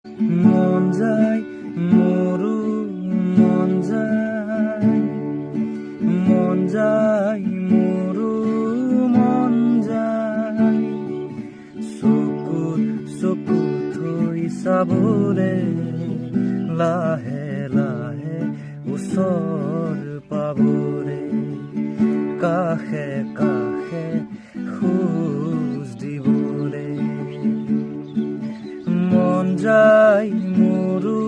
মন যায় মোৰো মন যায়, মন যায় মোৰো মন যায়, চকুত চকু থৈ চাবলে লাহে লাহে ওচৰ পাবলে, কাষে কাষে খোজ দিবলে। মন যায় মোৰো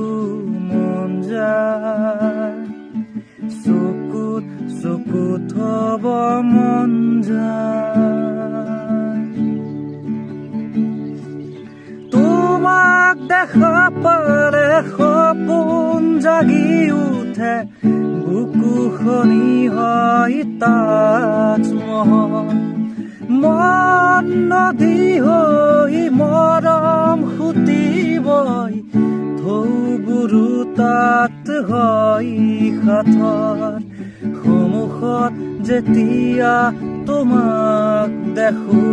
মন যায়, চকুত চকুত থব মন যায়, তোমাক দেখা পালে সপোন জাগি উঠে, বুকুখনি হয় তাজমহল, মন নদী হৈ মৰম সুতিবই, ঢৌবোৰো তাত হয় সাঁথৰ, সন্মুখত যেতিয়া তোমাক দেখো,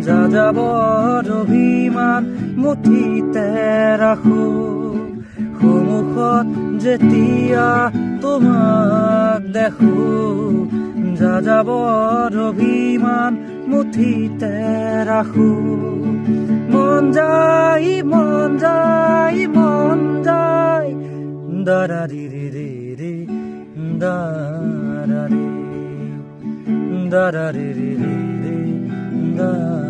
যাযাবৰ অভিমান মুঠিতে ৰাখো, সন্মুখত যেতিয়া তোমাক দেখো, যাযাবৰ অভিমান মুঠিতে ৰাখো। মন যায় মন যায় মন যায়, দাৰাৰি ৰে ৰে ৰে দাৰাৰি, দাৰাৰি ৰে ৰে ৰে দাৰাৰি।